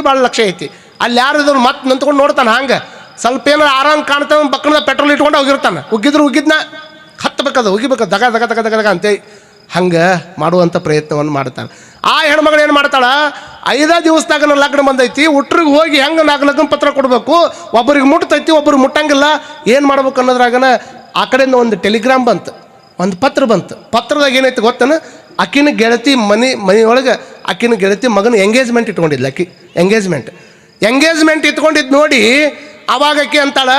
ಭಾಳ ಲಕ್ಷ್ಯ ಐತಿ. ಅಲ್ಲಿ ಯಾರು ಇದ್ರು ಮತ್ತೆ ನಿಂತ್ಕೊಂಡು ನೋಡ್ತಾನೆ, ಹಂಗೆ ಸ್ವಲ್ಪ ಏನಾರು ಆರಾಮ್ ಕಾಣ್ತಾನೆ, ಪಕ್ಕದ ಪೆಟ್ರೋಲ್ ಇಟ್ಕೊಂಡು ಹೋಗಿರ್ತಾನೆ. ಉಗಿದ್ನ ಹತ್ತಬೇಕದು, ಉಗಿಬೇಕು, ದಗ ದಗ ದಗ ದಗ ದಗ ಅಂತೇಳಿ ಹಂಗೆ ಮಾಡುವಂಥ ಪ್ರಯತ್ನವನ್ನು ಮಾಡ್ತಾನೆ. ಆ ಹೆಣ್ಮಗಳು ಏನು ಮಾಡ್ತಾಳೆ, 5 ದಿವಸದಾಗ ಲಗ್ನ ಬಂದೈತಿ, ಉಟ್ರಿಗೆ ಹೋಗಿ ಹೆಂಗೆ ಲಗ್ನ ಪತ್ರ ಕೊಡಬೇಕು, ಒಬ್ಬರಿಗೆ ಮುಟ್ತೈತಿ ಒಬ್ಬರಿಗೆ ಮುಟ್ಟಂಗಿಲ್ಲ, ಏನು ಮಾಡ್ಬೇಕು ಅನ್ನೋದ್ರಾಗನ ಆ ಕಡೆಯಿಂದ ಒಂದು ಟೆಲಿಗ್ರಾಮ್ ಬಂತು, ಒಂದು ಪತ್ರ ಬಂತು. ಪತ್ರದಾಗ ಏನೈತಿ ಗೊತ್ತನ, ಆಕಿನ ಗೆಳತಿ ಮನೆಯೊಳಗೆ ಆಕಿನ ಗೆಳತಿ ಮಗನ ಎಂಗೇಜ್ಮೆಂಟ್ ಇಟ್ಕೊಂಡಿದ್ಲು. ಆಕಿ ಎಂಗೇಜ್ಮೆಂಟ್ ಇಟ್ಕೊಂಡಿದ್ದು ನೋಡಿ ಅವಾಗ ಆಕಿ ಅಂತಾಳೆ,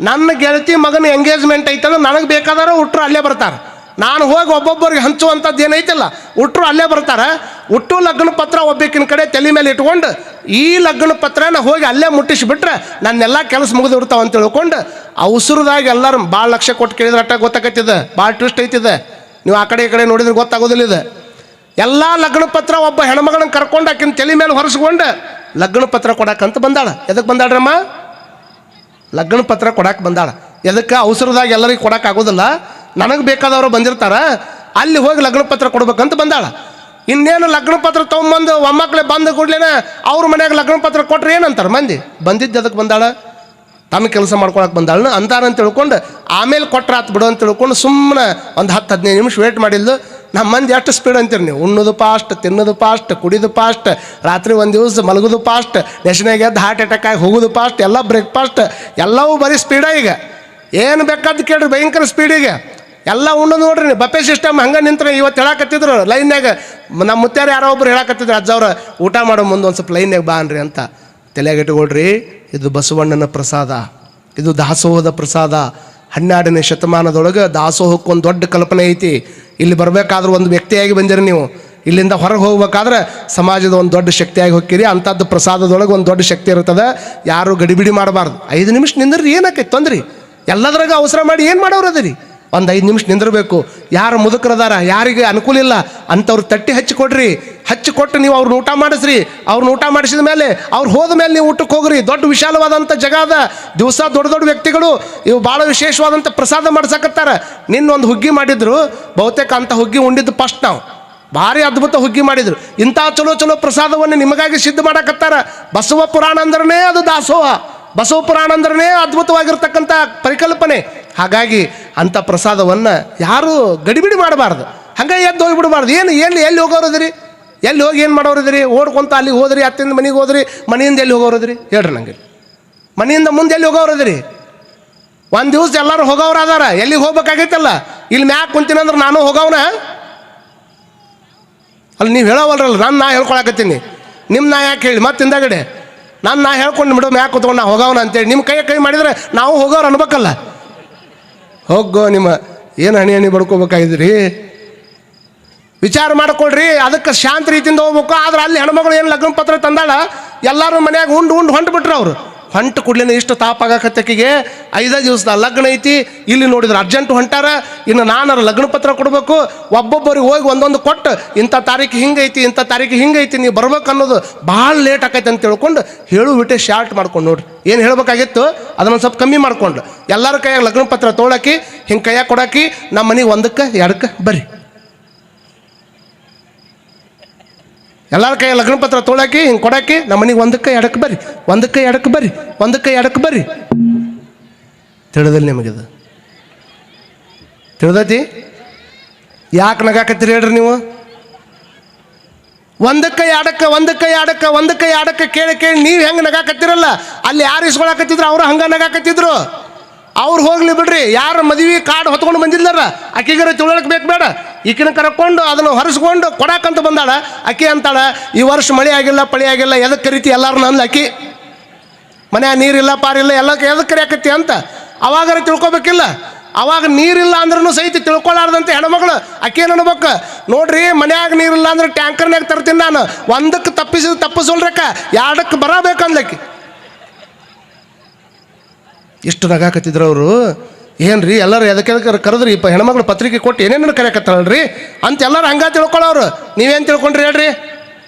ನನ್ನ ಗೆಳತಿ ಮಗನ ಎಂಗೇಜ್ಮೆಂಟ್ ಐತಲ್ಲ, ನನಗೆ ಬೇಕಾದಾರ ಉಟ್ರು ಅಲ್ಲೇ ಬರ್ತಾರೆ, ನಾನು ಹೋಗಿ ಒಬ್ಬೊಬ್ಬರಿಗೆ ಹಂಚುವಂಥದ್ದು ಏನೈತಲ್ಲ ಉಟ್ರು ಅಲ್ಲೇ ಬರ್ತಾರೆ. ಉಟ್ಟು ಲಗ್ನ ಪತ್ರ ಒಬ್ಬಕಿನ ಕಡೆ ತಲೆ ಮೇಲೆ ಇಟ್ಕೊಂಡು ಈ ಲಗ್ನ ಪತ್ರನ ಹೋಗಿ ಅಲ್ಲೇ ಮುಟ್ಟಿಸಿಬಿಟ್ರೆ ನನ್ನೆಲ್ಲ ಕೆಲಸ ಮುಗಿದು ಬಿಡ್ತಾವ ಅಂತ ತಿಳ್ಕೊಂಡು ಅವಸರದಾಗ ಎಲ್ಲರೂ ಭಾಳ ಲಕ್ಷ್ಯ ಕೊಟ್ಟು ಕೇಳಿದ್ರೆ ಅಟ್ಟ ಗೊತ್ತಾಗತ್ತಿದೆ, ಭಾಳ ಟ್ವಿಸ್ಟ್ ಐತಿದೆ. ನೀವು ಆ ಕಡೆ ಈ ಕಡೆ ನೋಡಿದ್ರೆ ಗೊತ್ತಾಗೋದಿಲ್ಲ ಇದು. ಎಲ್ಲ ಲಗ್ನ ಪತ್ರ ಒಬ್ಬ ಹೆಣ್ಮಗಳನ್ನ ಕರ್ಕೊಂಡು ಆಕಿನ ತಲೆ ಮೇಲೆ ಹೊರಿಸ್ಕೊಂಡು ಲಗ್ನ ಪತ್ರ ಕೊಡಕ್ಕಂತ ಬಂದಾಳ. ಎದಕ್ಕೆ ಬಂದಾಳ್ರಮ್ಮ? ಲಗ್ನ ಪತ್ರ ಕೊಡಕ್ಕೆ ಬಂದಾಳ. ಎದಕ್ಕೆ? ಅವಸರದಾಗ ಎಲ್ಲರಿಗೆ ಕೊಡೋಕ್ಕಾಗೋದಿಲ್ಲ, ನನಗೆ ಬೇಕಾದವರು ಬಂದಿರ್ತಾರ, ಅಲ್ಲಿ ಹೋಗಿ ಲಗ್ನ ಪತ್ರ ಕೊಡ್ಬೇಕಂತ ಬಂದಾಳ. ಇನ್ನೇನು ಲಗ್ನ ಪತ್ರ ತೊಗೊಂಬಂದು ಒಮ್ಮಕ್ಕಳೇ ಬಂದು ಕೂಡ್ಲೇನ ಅವ್ರ ಮನ್ಯಾಗ ಲಗ್ನ ಪತ್ರ ಕೊಟ್ರೆ ಏನಂತಾರೆ ಮಂದಿ? ಬಂದಿದ್ದು ಅದಕ್ಕೆ ಬಂದಾಳ, ತಮ್ಮ ಕೆಲಸ ಮಾಡ್ಕೊಳಕ್ಕೆ ಬಂದಾಳ ಅಂತಾರಂತ ತಿಳ್ಕೊಂಡು ಆಮೇಲೆ ಕೊಟ್ರೆ ಆತು ಬಿಡು ಅಂತ ತಿಳ್ಕೊಂಡು ಸುಮ್ಮನೆ ಒಂದು 10-15 ನಿಮಿಷ ವೇಟ್ ಮಾಡಿದ್ದು. ನಮ್ಮ ಮಂದಿ ಎಷ್ಟು ಸ್ಪೀಡ್ ಅಂತೀರಿ ನೀವು, ಉಣ್ಣೋದು ಫಾಸ್ಟ್, ತಿನ್ನೋದು ಫಾಸ್ಟ್, ಕುಡಿದು ಫಾಸ್ಟ್, ರಾತ್ರಿ ಒಂದು ದಿವಸ ಮಲಗೋದು ಫಾಸ್ಟ್, ನೆಶನಾಗ ಎದ್ದು ಹಾರ್ಟ್ ಅಟ್ಯಾಕ್ ಆಗಿ ಹೋಗೋದು ಫಾಸ್ಟ್, ಎಲ್ಲ ಬ್ರೇಕ್ಫಾಸ್ಟ್ ಎಲ್ಲವೂ ಬರೀ ಸ್ಪೀಡ. ಈಗ ಏನು ಬೇಕಾದ ಕೇಳ್ರಿ, ಭಯಂಕರ ಸ್ಪೀಡಿಗೆ ಎಲ್ಲ ಉಣ್ಣೋದು ನೋಡ್ರಿ. ನೀವು ಬಫೆ ಸಿಸ್ಟಮ್ ಹಂಗೆ ನಿಂತ್ರೆ ಇವತ್ತು ಹೇಳಕತ್ತಿದ್ರು ಲೈನ್ಯಾಗ, ನಮ್ಮ ಮುತ್ಯಾರು ಯಾರೋ ಒಬ್ರು ಹೇಳಕತ್ತಿದ್ರು, ಅಜ್ಜವ್ರ ಊಟ ಮಾಡೋ ಮುಂದೆ ಒಂದು ಸ್ವಲ್ಪ ಲೈನ್ಯಾಗ ಬಾ ಅನ್ರಿ ಅಂತ. ತಲೆಯಾಗಿಟ್ಕೊಳ್ರಿ, ಇದು ಬಸವಣ್ಣನ ಪ್ರಸಾದ, ಇದು ದಾಸೋಹದ ಪ್ರಸಾದ. 12ನೇ ಶತಮಾನದೊಳಗೆ ದಾಸೋಹಕ್ಕೆ ಒಂದು ದೊಡ್ಡ ಕಲ್ಪನೆ ಐತಿ. ಇಲ್ಲಿ ಬರಬೇಕಾದ್ರೂ ಒಂದು ವ್ಯಕ್ತಿಯಾಗಿ ಬಂದಿರಿ ನೀವು, ಇಲ್ಲಿಂದ ಹೊರಗೆ ಹೋಗ್ಬೇಕಾದ್ರೆ ಸಮಾಜದ ಒಂದು ದೊಡ್ಡ ಶಕ್ತಿಯಾಗಿ ಹೋಗ್ತೀರಿ. ಅಂಥದ್ದು ಪ್ರಸಾದದೊಳಗೆ ಒಂದು ದೊಡ್ಡ ಶಕ್ತಿ ಇರ್ತದೆ. ಯಾರು ಗಡಿಬಿಡಿ ಮಾಡಬಾರ್ದು. 5 ನಿಮಿಷ ನಿಂದ್ರಿ, ಏನಕ್ಕೆ ತೊಂದ್ರಿ? ಎಲ್ಲದ್ರಾಗ ಅವಸರ ಮಾಡಿ ಏನು ಮಾಡೋರು ಅದರಿ? ಒಂದು 5 ನಿಮಿಷ ನಿಂದಿರಬೇಕು. ಯಾರು ಮುದುಕರದಾರ, ಯಾರಿಗೆ ಅನುಕೂಲ ಇಲ್ಲ ಅಂಥವ್ರು ತಟ್ಟಿ ಹಚ್ಚಿಕೊಡ್ರಿ. ಹಚ್ಚಿಕೊಟ್ಟು ನೀವು ಅವ್ರನ್ನ ಊಟ ಮಾಡಿಸ್ರಿ. ಅವ್ರನ್ನ ಊಟ ಮಾಡಿಸಿದ ಮೇಲೆ ಅವ್ರು ಹೋದ ಮೇಲೆ ನೀವು ಊಟಕ್ಕೆ ಹೋಗ್ರಿ. ದೊಡ್ಡ ವಿಶಾಲವಾದಂಥ ಜಗ ಅದ. ದಿವಸ ದೊಡ್ಡ ದೊಡ್ಡ ವ್ಯಕ್ತಿಗಳು ಇವು ಭಾಳ ವಿಶೇಷವಾದಂಥ ಪ್ರಸಾದ ಮಾಡ್ಸಕತ್ತಾರ. ನಿನ್ನೊಂದು ಹುಗ್ಗಿ ಮಾಡಿದ್ರು, ಬಹುತೇಕ ಅಂಥ ಹುಗ್ಗಿ ಉಂಡಿದ್ದು ಫಸ್ಟ್ ನಾವು. ಭಾರಿ ಅದ್ಭುತ ಹುಗ್ಗಿ ಮಾಡಿದ್ರು. ಇಂಥ ಚಲೋ ಚಲೋ ಪ್ರಸಾದವನ್ನು ನಿಮಗಾಗಿ ಸಿದ್ಧ ಮಾಡಕತ್ತಾರ. ಬಸವ ಪುರಾಣ ಅಂದ್ರೇ ಅದು ದಾಸೋಹ, ಬಸವ ಪುರಾಣ ಅಂದ್ರೇ ಅದ್ಭುತವಾಗಿರ್ತಕ್ಕಂಥ ಪರಿಕಲ್ಪನೆ. ಹಾಗಾಗಿ ಅಂಥ ಪ್ರಸಾದವನ್ನು ಯಾರೂ ಗಡಿಬಿಡಿ ಮಾಡಬಾರ್ದು, ಹಂಗೆ ಎದ್ದು ಹೋಗಿಬಿಡಬಾರ್ದು. ಎಲ್ಲಿ ಹೋಗೋರದ್ರಿ? ಎಲ್ಲಿ ಹೋಗಿ ಏನು ಮಾಡೋರಿದ್ರಿ? ಓಡ್ಕೊಂತ ಅಲ್ಲಿಗೆ ಹೋದ್ರಿ, ಅತ್ತಿಂದ ಮನೆಗೆ ಹೋದ್ರಿ, ಮನೆಯಿಂದ ಎಲ್ಲಿ ಹೋಗೋರದ್ರಿ ಹೇಳ್ರಿ ನಂಗೆ? ಮನೆಯಿಂದ ಮುಂದೆ ಎಲ್ಲಿ ಹೋಗೋರದ್ರಿ? ಒಂದು ದಿವಸ ಎಲ್ಲರೂ ಹೋಗೋರು ಅದಾರ, ಎಲ್ಲಿಗೆ ಹೋಗ್ಬೇಕಾಗೈತಲ್ಲ. ಇಲ್ಲಿ ಮ್ಯಾಕ್ ಕುಂತೀನಂದ್ರೆ ನಾನು ಹೋಗವನ ಅಲ್ಲಿ, ನೀವು ಹೇಳೋವಲ್ರಲ್ಲ, ನಾ ಹೇಳ್ಕೊಳಕತ್ತೀನಿ. ನಾ ಯಾಕೆ ಹೇಳಿ ಮತ್ತೆ ಹಿಂದಾಗಡೆ ನಾ ಹೇಳ್ಕೊಂಡು ಬಿಡೋ ಮ್ಯಾಕ್ ಕೂತ್ಕೊಂಡು ನಾ ಹೋಗವನ ಅಂತೇಳಿ ನಿಮ್ಮ ಕೈ ಮಾಡಿದ್ರೆ ನಾವು ಹೋಗೋರು ಅನ್ಬೇಕಲ್ಲ. ಹೋಗೋ ನಿಮ್ಮ ಏನು ಹಣಿ ಬಡ್ಕೋಬೇಕಾಗಿದ್ರಿ? ವಿಚಾರ ಮಾಡ್ಕೊಳ್ರಿ. ಅದಕ್ಕೆ ಶಾಂತ ರೀತಿಯಿಂದ ಹೋಗ್ಬೇಕು. ಆದ್ರೆ ಅಲ್ಲಿ ಹೆಣ್ಮಗಳು ಏನು ಲಗ್ನ ಪತ್ರ ತಂದಾಳ, ಎಲ್ಲರೂ ಮನ್ಯಾಗ ಉಂಡು ಹೊಂಟು ಅವ್ರು. ಹೊಂಟು ಕೂಡಲೇ ಇಷ್ಟು ತಾಪಾಗಕತ್ತಕಿಗೆ 5 ದಿವಸದ ಲಗ್ನ ಐತಿ. ಇಲ್ಲಿ ನೋಡಿದ್ರೆ ಅರ್ಜೆಂಟ್ ಹೊಂಟಾರ. ಇನ್ನು ನಾನಾರ ಲಗ್ನ ಪತ್ರ ಕೊಡಬೇಕು. ಒಬ್ಬೊಬ್ಬರಿಗೆ ಹೋಗಿ ಒಂದೊಂದು ಕೊಟ್ಟು ಇಂಥ ತಾರೀಕು ಹಿಂಗೈತಿ, ಇಂಥ ತಾರೀಕು ಹಿಂಗೈತಿ, ನೀವು ಬರ್ಬೇಕು ಅನ್ನೋದು ಭಾಳ ಲೇಟ್ ಆಕೈತೆ ಅಂತ ತಿಳ್ಕೊಂಡು ಬಿಟ್ಟೆ ಶಾರ್ಟ್ ಮಾಡ್ಕೊಂಡು ನೋಡ್ರಿ. ಏನು ಹೇಳ್ಬೇಕಾಗಿತ್ತು ಅದನ್ನು ಸ್ವಲ್ಪ ಕಮ್ಮಿ ಮಾಡ್ಕೊಂಡು ಎಲ್ಲರ ಕೈಯಾಗ ಲಗ್ನ ಪತ್ರ ತೊಗೊಳಕಿ, ಹಿಂಗೆ ಕೈಯಾಗ ಕೊಡಾಕಿ, ನಮ್ಮ ಮನೆಗೆ 1ಕ್ಕೆ 2ಕ್ಕೆ ಬರ್ರಿ. ಎಲ್ಲರ ಕೈ ಲಗ್ನ ಪತ್ರ ತೊಗೊಳಕಿ, ಹಿಂಗೆ ಕೊಡಾಕಿ, ನಮ್ಮ ಮನೆಗೆ 1ಕ್ಕೆ 2ಕ್ಕೆ ಬರ್ರಿ, 1ಕ್ಕೆ 2ಕ್ಕೆ ಬರ್ರಿ, 1ಕ್ಕೆ 2ಕ್ಕೆ ಬರ್ರಿ. ತಿಳಿದಿಲ್ಲ ನಿಮಗಿದು? ತಿಳಿದೈತಿ? ಯಾಕೆ ನಗಾಕತ್ತೀರಿ ಹೇಳ್ರಿ ನೀವು? 1ಕ್ಕೆ 2ಕ್ಕೆ 1ಕ್ಕೆ 2ಕ್ಕೆ 1ಕ್ಕೆ 2ಕ್ಕೆ ಕೇಳಿ ನೀವು ಹೆಂಗೆ ನಗಾಕತ್ತೀರಲ್ಲ, ಅಲ್ಲಿ ಯಾರು ಇಸ್ಕೊಳಕತ್ತಿದ್ರು ಅವರು ಹಂಗೆ ನಗಾಕತ್ತಿದ್ರು. ಅವ್ರು ಹೋಗ್ಲಿ ಬಿಡ್ರಿ. ಯಾರು ಮದುವೆ ಕಾರ್ಡ್ ಹೊತ್ಕೊಂಡು ಬಂದಿದ್ದಾರ ಆಕಿಗಾರ ತಿಳುವಳಿಕೆ ಬೇಕು ಬೇಡ? ಈಕಿನ ಕರ್ಕೊಂಡು ಅದನ್ನು ಹೊರಿಸ್ಕೊಂಡು ಕೊಡಾಕಂತ ಬಂದಾಳ. ಆಕಿ ಅಂತಾಳ, ಈ ವರ್ಷ ಮಳೆ ಆಗಿಲ್ಲ ಪಳಿ ಆಗಿಲ್ಲ, ಎದಕ್ಕೆ ಕರಿತಿ ಎಲ್ಲರೂ ನಂದು ಆಕಿ ಮನ್ಯಾಗ ನೀರಿಲ್ಲ ಪಾರಿಲ್ಲ ಎಲ್ಲ ಎದಕ್ಕೆ ಕರಿಯಾಕತ್ತಿ ಅಂತ ಅವಾಗಾರ ತಿಳ್ಕೊಬೇಕಿಲ್ಲ. ಅವಾಗ ನೀರಿಲ್ಲ ಅಂದ್ರೂ ಸಹಿತ ತಿಳ್ಕೊಳ್ಳಾರ್ದಂತೆ ಹೆಣ್ಮಗಳು ಆಕೆ ಏನು ಅನ್ಬೇಕು ನೋಡ್ರಿ, ಮನ್ಯಾಗ ನೀರಿಲ್ಲ ಅಂದ್ರೆ ಟ್ಯಾಂಕರ್ನಾಗ ತರ್ತೀನಿ ನಾನು, 1ಕ್ಕೆ ತಪ್ಪಿಸೋಲ್ರಕ್ಕ 2ಕ್ಕೆ ಬರಬೇಕಂದ್ಲಕ್ಕಿ. ಎಷ್ಟು ನಗಾಕತ್ತಿದ್ರು ಅವರು. ಏನ್ರಿ ಎಲ್ಲರೂ ಎದಕ್ಕೆ ಕರೆದ್ರಿ ಇಪ್ಪ ಹೆಣ್ಮಗಳು ಪತ್ರಿಕೆ ಕೊಟ್ಟು ಏನೇನು ಕರೆಯಕತ್ತಾಳ್ರಿ ಅಂತ ಎಲ್ಲರೂ ಹಂಗೆ ತಿಳ್ಕೊಳ್ಳೋರು. ನೀವೇನು ತಿಳ್ಕೊಂಡ್ರಿ ಹೇಳ್ರಿ?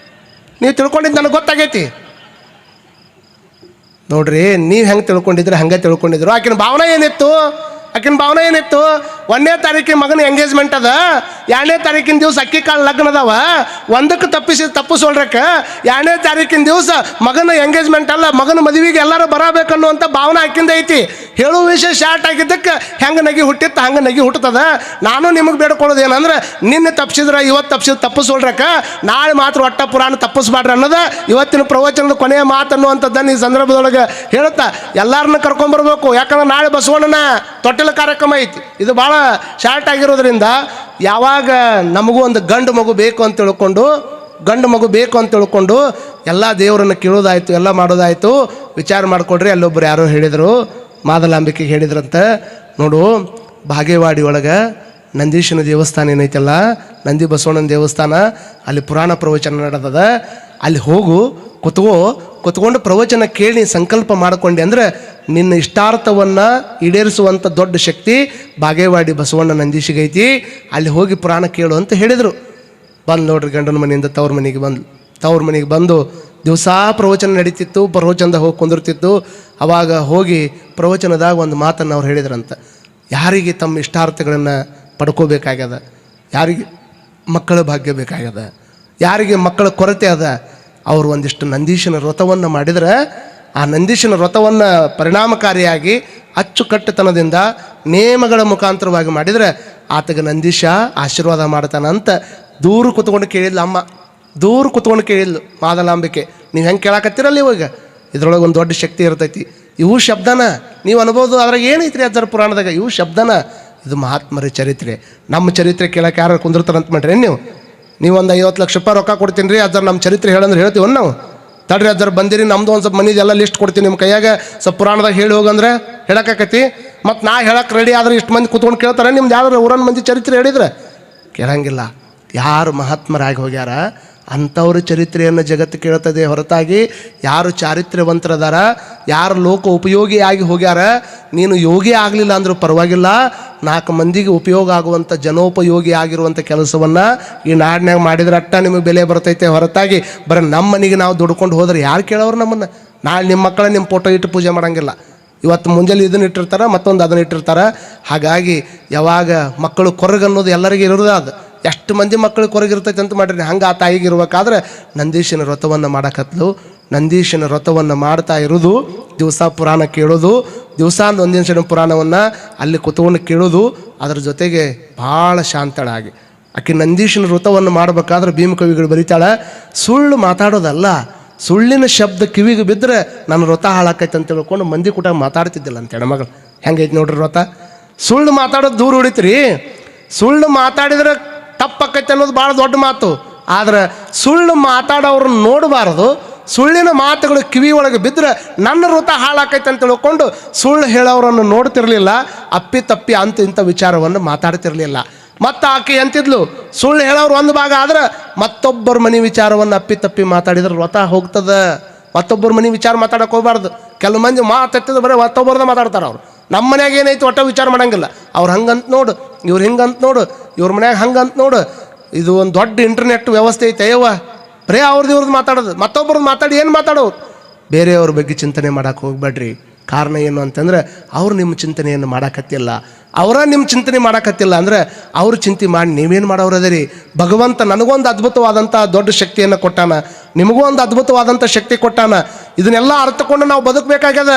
ನೀವು ತಿಳ್ಕೊಂಡಿದ್ದು ನನಗೆ ಗೊತ್ತಾಗೈತಿ ನೋಡ್ರಿ. ನೀವು ಹೆಂಗೆ ತಿಳ್ಕೊಂಡಿದ್ರೆ ಹಂಗೆ ತಿಳ್ಕೊಂಡಿದ್ರು. ಆಕಿನ ಭಾವನೆ ಏನಿತ್ತು? ಆಕಿನ ಭಾವನೆ ಏನಿತ್ತು, 1ನೇ ತಾರೀಕಿನ ಮಗನ ಎಂಗೇಜ್ಮೆಂಟ್ ಅದ, 2ನೇ ತಾರೀಕಿನ ದಿವಸ ಅಕ್ಕಿ ಕಾಳು ಲಗ್ನ ಅದಾವ, ಒಂದಕ್ಕೆ ತಪ್ಪಿಸೋಳ್ರಕ್ಕೆ 2ನೇ ತಾರೀಕಿನ ದಿವಸ ಮಗನ ಎಂಗೇಜ್ಮೆಂಟ್ ಅಲ್ಲ, ಮಗನ ಮದುವೆಗೆ ಎಲ್ಲರೂ ಬರಬೇಕನ್ನುವಂಥ ಭಾವನೆ ಆಕಿಂದ ಐತಿ. ಹೇಳುವ ವಿಷಯ ಶಾರ್ಟ್ ಆಗಿದ್ದಕ್ಕೆ ಹೆಂಗೆ ನಗಿ ಹುಟ್ಟಿತ್ತು ಹಂಗೆ ನಗಿ ಹುಟ್ಟುತ್ತದ. ನಾನು ನಿಮಗೆ ಬೇಡ್ಕೊಳ್ಳೋದು ಏನಂದ್ರೆ, ನಿನ್ನೆ ತಪ್ಪಿಸಿದ್ರೆ ಇವತ್ತು ತಪ್ಪಿಸೋಳ್ರಕ್ಕೆ, ನಾಳೆ ಮಾತ್ರ ಒಟ್ಟ ಪುರಾಣ ತಪ್ಪಿಸ್ಬಾಡ್ರಿ ಅನ್ನೋದು ಇವತ್ತಿನ ಪ್ರವಚನದ ಕೊನೆಯ ಮಾತು ಅನ್ನುವಂಥದ್ದನ್ನು ಈ ಸಂದರ್ಭದೊಳಗೆ ಹೇಳ್ತಾ ಎಲ್ಲರನ್ನ ಕರ್ಕೊಂಬರ್ಬೇಕು. ಯಾಕಂದ್ರೆ ನಾಳೆ ಬಸವಣ್ಣನ ತೊಟ್ಟಿಲ ಕಾರ್ಯಕ್ರಮ ಐತಿ. ಇದು ಭಾಳ ಶಾರ್ಟ್ ಆಗಿರೋದ್ರಿಂದ ಯಾವಾಗ ನಮಗೂ ಒಂದು ಗಂಡು ಮಗು ಬೇಕು ಅಂತ ತಿಳ್ಕೊಂಡು ಎಲ್ಲ ದೇವರನ್ನು ಕೇಳೋದಾಯ್ತು, ಎಲ್ಲ ಮಾಡೋದಾಯ್ತು. ವಿಚಾರ ಮಾಡಿಕೊಡ್ರಿ. ಅಲ್ಲೊಬ್ಬರು ಯಾರೋ ಹೇಳಿದರು, ಮಾದಲಾಂಬಿಕೆಗೆ ಹೇಳಿದ್ರಂತ, ನೋಡು ಬಾಗೇವಾಡಿ ಒಳಗೆ ನಂದೀಶನ ದೇವಸ್ಥಾನ ಏನೈತಲ್ಲ, ನಂದಿ ಬಸವಣ್ಣನ ದೇವಸ್ಥಾನ, ಅಲ್ಲಿ ಪುರಾಣ ಪ್ರವಚನ ನಡೆದದ. ಅಲ್ಲಿ ಹೋಗು, ಕುತ್ಕೊಂಡು ಪ್ರವಚನ ಕೇಳಿ ಸಂಕಲ್ಪ ಮಾಡಿಕೊಂಡೆ ಅಂದರೆ ನಿನ್ನ ಇಷ್ಟಾರ್ಥವನ್ನು ಈಡೇರಿಸುವಂಥ ದೊಡ್ಡ ಶಕ್ತಿ ಬಾಗೇವಾಡಿ ಬಸವಣ್ಣ ನಂದೀಶಿಗೈತಿ. ಅಲ್ಲಿ ಹೋಗಿ ಪುರಾಣ ಕೇಳು ಅಂತ ಹೇಳಿದರು. ಬಂದು ನೋಡ್ರಿ, ಗಂಡನ ಮನೆಯಿಂದ ತವ್ರ ಮನೆಗೆ ಬಂದು ದಿವಸ ಪ್ರವಚನ ನಡೀತಿತ್ತು. ಪ್ರವಚನದಾಗ ಹೋಗಿ ಕುಂದಿರ್ತಿತ್ತು. ಅವಾಗ ಹೋಗಿ ಪ್ರವಚನದಾಗ ಒಂದು ಮಾತನ್ನು ಅವ್ರು ಹೇಳಿದ್ರಂತ, ಯಾರಿಗೆ ತಮ್ಮ ಇಷ್ಟಾರ್ಥಗಳನ್ನು ಪಡ್ಕೋಬೇಕಾಗ್ಯದ, ಯಾರಿಗೆ ಮಕ್ಕಳ ಭಾಗ್ಯ ಬೇಕಾಗ್ಯದ, ಯಾರಿಗೆ ಮಕ್ಕಳ ಕೊರತೆ ಅದ, ಅವರು ಒಂದಿಷ್ಟು ನಂದೀಶನ ವ್ರತವನ್ನು ಮಾಡಿದ್ರೆ, ಆ ನಂದೀಶನ ವ್ರತವನ್ನು ಪರಿಣಾಮಕಾರಿಯಾಗಿ ಅಚ್ಚುಕಟ್ಟುತನದಿಂದ ನೇಮಗಳ ಮುಖಾಂತರವಾಗಿ ಮಾಡಿದರೆ ಆತಗೆ ನಂದೀಶ ಆಶೀರ್ವಾದ ಮಾಡ್ತಾನಂತ ದೂರ ಕೂತ್ಕೊಂಡು ಕೇಳಿದ್ಲು ಅಮ್ಮ. ದೂರ ಕೂತ್ಕೊಂಡು ಕೇಳಿದ್ಲು ಮಾದಲಾಂಬಿಕೆ. ನೀವು ಹೆಂಗೆ ಕೇಳಾಕತ್ತೀರಲ್ಲ, ಇವಾಗ ಇದ್ರೊಳಗೆ ಒಂದು ದೊಡ್ಡ ಶಕ್ತಿ ಇರ್ತೈತಿ. ಇವು ಶಬ್ದನ ನೀವು ಅನ್ಬೋದು, ಅದ್ರಾಗ ಏನೈತ್ರಿ ಅಜ್ಜರ ಪುರಾಣದಾಗ? ಇವು ಶಬ್ದನ. ಇದು ಮಹಾತ್ಮರ ಚರಿತ್ರೆ. ನಮ್ಮ ಚರಿತ್ರೆ ಕೇಳಕ್ಕೆ ಯಾರು ಕುಂದಿರ್ತಾರಂತ ಮಾಡ್ರಿ ನೀವು ಒಂದು 50 ಲಕ್ಷ ರೂಪಾಯಿ ರೊಕ್ಕ ಕೊಡ್ತೀನಿ ರೀ ಅಜ್ಜರ, ನಮ್ಮ ಚರಿತ್ರೆ ಹೇಳಂದ್ರೆ ಹೇಳ್ತೀವಿ ನಾವು. ತಡ್ರಿ ಅಜ್ಜರ ಬಂದಿರಿ, ನಮ್ಮದು ಒಂದು ಸ್ವಲ್ಪ ಮನಿದೆಲ್ಲ ಲಿಸ್ಟ್ ಕೊಡ್ತೀನಿ ನಿಮ್ಮ ಕೈಯಾಗ, ಸ್ವಲ್ಪ ಪುರಾಣದಾಗ ಹೇಳಿ ಹೋಗಂದ್ರೆ ಹೇಳಕ್ಕಾಕತಿ. ಮತ್ತು ನಾ ಹೇಳಕ್ಕೆ ರೆಡಿ ಆದ್ರೆ ಇಷ್ಟು ಮಂದಿ ಕೂತ್ಕೊಂಡು ಕೇಳ್ತಾರೆ. ನಿಮ್ದು ಯಾವ್ದಾರು ಊರನ್ನ ಮಂದಿ ಚರಿತ್ರೆ ಹೇಳಿದ್ರೆ ಕೇಳಂಗಿಲ್ಲ. ಯಾರು ಮಹಾತ್ಮರಾಗಿ ಹೋಗ್ಯಾರ ಅಂಥವ್ರ ಚರಿತ್ರೆಯನ್ನು ಜಗತ್ತು ಕೇಳ್ತದೆ ಹೊರತಾಗಿ ಯಾರು ಚಾರಿತ್ರ್ಯವಂತರದಾರ, ಯಾರು ಲೋಕ ಉಪಯೋಗಿಯಾಗಿ ಹೋಗ್ಯಾರ, ನೀನು ಯೋಗಿ ಆಗಲಿಲ್ಲ ಅಂದರೂ ಪರವಾಗಿಲ್ಲ, 4 ಮಂದಿಗೆ ಉಪಯೋಗ ಆಗುವಂಥ ಜನೋಪಯೋಗಿ ಆಗಿರುವಂಥ ಕೆಲಸವನ್ನು ಈ ನಾಡಿನಾಗ ಮಾಡಿದ್ರೆ ಅಟ್ಟ ನಿಮಗೆ ಬೆಲೆ ಬರ್ತೈತೆ ಹೊರತಾಗಿ ಬರೀ ನಮ್ಮ ಮನೆಗೆ ನಾವು ದುಡ್ಕೊಂಡು ಹೋದ್ರೆ ಯಾರು ಕೇಳೋರು ನಮ್ಮನ್ನು? ನಾಳೆ ನಿಮ್ಮ ಮಕ್ಕಳ ನಿಮ್ಮ ಫೋಟೋ ಇಟ್ಟು ಪೂಜೆ ಮಾಡೋಂಗಿಲ್ಲ. ಇವತ್ತು ಮುಂಜಾನೆ ಇದನ್ನು ಇಟ್ಟಿರ್ತಾರೆ, ಮತ್ತೊಂದು ಅದನ್ನು ಇಟ್ಟಿರ್ತಾರೆ. ಹಾಗಾಗಿ ಯಾವಾಗ ಮಕ್ಕಳು ಕೊರಗನ್ನೋದು ಎಲ್ಲರಿಗೂ ಇರೋದು, ಅದು ಎಷ್ಟು ಮಂದಿ ಮಕ್ಕಳು ಕೊರಗಿರ್ತೈತೆ ಅಂತ ಮಾಡಿರಿ. ಹಂಗೆ ಆ ತಾಯಿಗೆ ಇರ್ಬೇಕಾದ್ರೆ ನಂದೀಶನ ವ್ರತವನ್ನು ಮಾಡಕತ್ಲು. ನಂದೀಶನ ವ್ರತವನ್ನು ಮಾಡ್ತಾ ಇರೋದು, ದಿವಸ ಪುರಾಣ ಕೇಳೋದು, ದಿವಸ ಒಂದಿನ ಪುರಾಣವನ್ನು ಅಲ್ಲಿ ಕುತ್ಕೊಂಡು ಕೇಳೋದು, ಅದರ ಜೊತೆಗೆ ಭಾಳ ಶಾಂತಳಾಗಿ ಆಕೆ ನಂದೀಶನ ವ್ರತವನ್ನು ಮಾಡಬೇಕಾದ್ರೆ ಭೀಮಕವಿಗಳು ಬರೀತಾಳೆ, ಸುಳ್ಳು ಮಾತಾಡೋದಲ್ಲ, ಸುಳ್ಳಿನ ಶಬ್ದ ಕಿವಿಗೆ ಬಿದ್ದರೆ ನನ್ನ ವ್ರತ ಹಾಳಾಕೈತೆ ಅಂತ ತಿಳ್ಕೊಂಡು ಮಂದಿ ಕೂಟ ಮಾತಾಡ್ತಿದ್ದಿಲ್ಲ ಅಂತ ಹೆಣ್ಮಗಳು. ಹೆಂಗೈತೆ ನೋಡ್ರಿ ವ್ರತ. ಸುಳ್ಳು ಮಾತಾಡೋದು ದೂರ ಹೊಡಿತೀರಿ. ಸುಳ್ಳು ಮಾತಾಡಿದ್ರೆ ತಪ್ಪಾಕೈತೆ ಅನ್ನೋದು ಭಾಳ ದೊಡ್ಡ ಮಾತು. ಆದ್ರೆ ಸುಳ್ಳು ಮಾತಾಡೋರನ್ನ ನೋಡಬಾರ್ದು. ಸುಳ್ಳಿನ ಮಾತುಗಳು ಕಿವಿ ಒಳಗೆ ಬಿದ್ದರೆ ನನ್ನ ವ್ರತ ಹಾಳಾಕೈತೆ ಅಂತ ತಿಳ್ಕೊಂಡು ಸುಳ್ಳು ಹೇಳೋರನ್ನು ನೋಡ್ತಿರ್ಲಿಲ್ಲ. ಅಪ್ಪಿ ತಪ್ಪಿ ಇಂಥ ವಿಚಾರವನ್ನು ಮಾತಾಡ್ತಿರ್ಲಿಲ್ಲ. ಮತ್ತು ಆಕೆ ಅಂತಿದ್ಲು, ಸುಳ್ಳು ಹೇಳೋರು ಒಂದು ಭಾಗ ಆದ್ರೆ ಮತ್ತೊಬ್ಬರ ಮನೆ ವಿಚಾರವನ್ನು ಅಪ್ಪಿ ತಪ್ಪಿ ಮಾತಾಡಿದ್ರೆ ವ್ರತ ಹೋಗ್ತದೆ. ಮತ್ತೊಬ್ಬರ ಮನೆ ವಿಚಾರ ಮಾತಾಡಕ್ಕೆ ಹೋಗ್ಬಾರ್ದು. ಕೆಲವು ಮಂದಿ ಮಾತಾಡ್ತಿದ್ರು ಬರೀ ಮತ್ತೊಬ್ಬರದ ಮಾತಾಡ್ತಾರೆ. ಅವರು ನಮ್ಮ ಮನ್ಯಾಗ ಏನೈತಿ ಒಟ್ಟ ವಿಚಾರ ಮಾಡೋಂಗಿಲ್ಲ. ಅವ್ರು ಹಂಗಂತ ನೋಡು, ಇವ್ರು ಹಿಂಗಂತ ನೋಡು, ಇವ್ರ ಮನ್ಯಾಗ ಹಂಗಂತ ನೋಡು. ಇದು ಒಂದು ದೊಡ್ಡ ಇಂಟರ್ನೆಟ್ ವ್ಯವಸ್ಥೆ ಐತೆ ಅಯ್ಯವ್ವ. ಬರೀ ಇವ್ರದ್ದು ಮಾತಾಡೋದು, ಮತ್ತೊಬ್ಬರದ್ದು ಮಾತಾಡಿ ಏನು ಮಾತಾಡೋರು? ಬೇರೆಯವ್ರ ಬಗ್ಗೆ ಚಿಂತನೆ ಮಾಡೋಕೆ ಹೋಗ್ಬೇಡ್ರಿ. ಕಾರಣ ಏನು ಅಂತಂದ್ರೆ ಅವ್ರು ನಿಮ್ಮ ಚಿಂತನೆಯನ್ನು ಮಾಡೋಕತ್ತಿಲ್ಲ, ಅವರ ನಿಮ್ಮ ಚಿಂತನೆ ಮಾಡೋಕತ್ತಿಲ್ಲ. ಅಂದರೆ ಅವ್ರು ಚಿಂತೆ ಮಾಡಿ ನೀವೇನು ಮಾಡೋರದಿರಿ? ಭಗವಂತ ನನಗೊಂದು ಅದ್ಭುತವಾದಂಥ ದೊಡ್ಡ ಶಕ್ತಿಯನ್ನು ಕೊಟ್ಟಾನ, ನಿಮಗೂ ಒಂದು ಅದ್ಭುತವಾದಂಥ ಶಕ್ತಿ ಕೊಟ್ಟಾನ. ಇದನ್ನೆಲ್ಲ ಅರ್ಥಕೊಂಡು ನಾವು ಬದುಕಬೇಕಾಗ್ಯದ.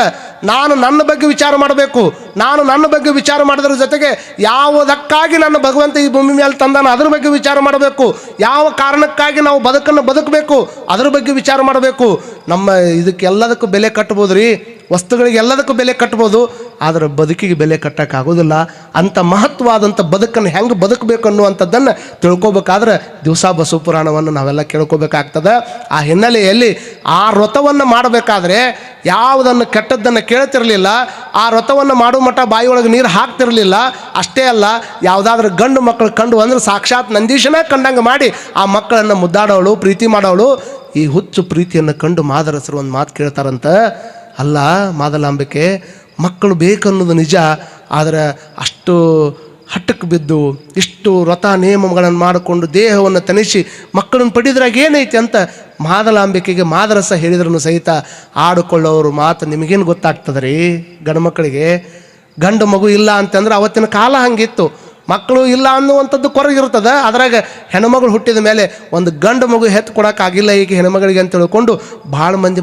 ನಾನು ನನ್ನ ಬಗ್ಗೆ ವಿಚಾರ ಮಾಡಬೇಕು. ನಾನು ನನ್ನ ಬಗ್ಗೆ ವಿಚಾರ ಮಾಡೋದ್ರ ಜೊತೆಗೆ ಯಾವುದಕ್ಕಾಗಿ ನನ್ನ ಭಗವಂತ ಈ ಭೂಮಿ ಮೇಲೆ ತಂದಾನ ಅದ್ರ ಬಗ್ಗೆ ವಿಚಾರ ಮಾಡಬೇಕು. ಯಾವ ಕಾರಣಕ್ಕಾಗಿ ನಾವು ಬದುಕನ್ನು ಬದುಕಬೇಕು ಅದ್ರ ಬಗ್ಗೆ ವಿಚಾರ ಮಾಡಬೇಕು. ನಮ್ಮ ಇದಕ್ಕೆಲ್ಲದಕ್ಕೂ ಬೆಲೆ ಕಟ್ಬೋದು ರೀ, ವಸ್ತುಗಳಿಗೆ ಎಲ್ಲದಕ್ಕೂ ಬೆಲೆ ಕಟ್ಬೋದು, ಆದರೆ ಬದುಕಿಗೆ ಬೆಲೆ ಕಟ್ಟೋಕ್ಕಾಗೋದಿಲ್ಲ. ಅಂಥ ಮಹತ್ವವಾದಂಥ ಬದುಕನ್ನು ಹೆಂಗೆ ಬದುಕಬೇಕು ಅನ್ನುವಂಥದ್ದನ್ನು ತಿಳ್ಕೊಬೇಕಾದ್ರೆ ದಿವಸ ಬಸವ ಪುರಾಣವನ್ನು ನಾವೆಲ್ಲ ಕೇಳ್ಕೊಬೇಕಾಗ್ತದೆ. ಆ ಹಿನ್ನೆಲೆಯಲ್ಲಿ ಆ ವ್ರತವನ್ನು ಮಾಡಬೇಕಾದ್ರೆ ಯಾವುದನ್ನು ಕೆಟ್ಟದ್ದನ್ನು ಕೇಳ್ತಿರಲಿಲ್ಲ. ಆ ವ್ರತವನ್ನು ಮಾಡೋ ಮಟ್ಟ ಬಾಯಿಯೊಳಗೆ ನೀರು ಹಾಕ್ತಿರಲಿಲ್ಲ. ಅಷ್ಟೇ ಅಲ್ಲ, ಯಾವುದಾದ್ರೂ ಗಂಡು ಮಕ್ಕಳು ಕಂಡು ಅಂದ್ರೆ ಸಾಕ್ಷಾತ್ ನಂದೀಶನೇ ಕಂಡಂಗೆ ಮಾಡಿ ಆ ಮಕ್ಕಳನ್ನು ಮುದ್ದಾಡೋಳು, ಪ್ರೀತಿ ಮಾಡೋಳು. ಈ ಹುಚ್ಚು ಪ್ರೀತಿಯನ್ನು ಕಂಡು ಮಾದರಸರು ಒಂದು ಮಾತು ಕೇಳ್ತಾರಂತ, ಅಲ್ಲ ಮಾದಲಾಂಬಿಕೆ, ಮಕ್ಕಳು ಬೇಕನ್ನೋದು ನಿಜ, ಆದರೆ ಅಷ್ಟು ಹಟ್ಟಕ್ಕೆ ಬಿದ್ದು ಇಷ್ಟು ವ್ರತ ನಿಯಮಗಳನ್ನು ಮಾಡಿಕೊಂಡು ದೇಹವನ್ನು ತನಿಸಿ ಮಕ್ಕಳನ್ನು ಪಡೆದ್ರಾಗ ಏನೈತಿ ಅಂತ ಮಾದಲಾಂಬಿಕೆಗೆ ಮಾದರಸ ಹೇಳಿದ್ರೂ ಸಹಿತ ಆಡಿಕೊಳ್ಳೋರು ಮಾತು ನಿಮಗೇನು ಗೊತ್ತಾಗ್ತದೆ ರೀ? ಗಂಡು ಮಕ್ಕಳಿಗೆ ಗಂಡು ಮಗು ಇಲ್ಲ ಅಂತಂದ್ರೆ ಅವತ್ತಿನ ಕಾಲ ಹಂಗಿತ್ತು. ಮಕ್ಕಳು ಇಲ್ಲ ಅನ್ನುವಂಥದ್ದು ಕೊರಗಿರ್ತದೆ. ಅದ್ರಾಗ ಹೆಣ್ಮಗಳು ಹುಟ್ಟಿದ ಮೇಲೆ ಒಂದು ಗಂಡು ಮಗು ಹೆತ್ತು ಕೊಡೋಕ್ಕಾಗಿಲ್ಲ ಈಗ ಹೆಣ್ಮಗಳಿಗೆ ಅಂತ ತಿಳ್ಕೊಂಡು ಭಾಳ ಮಂದಿ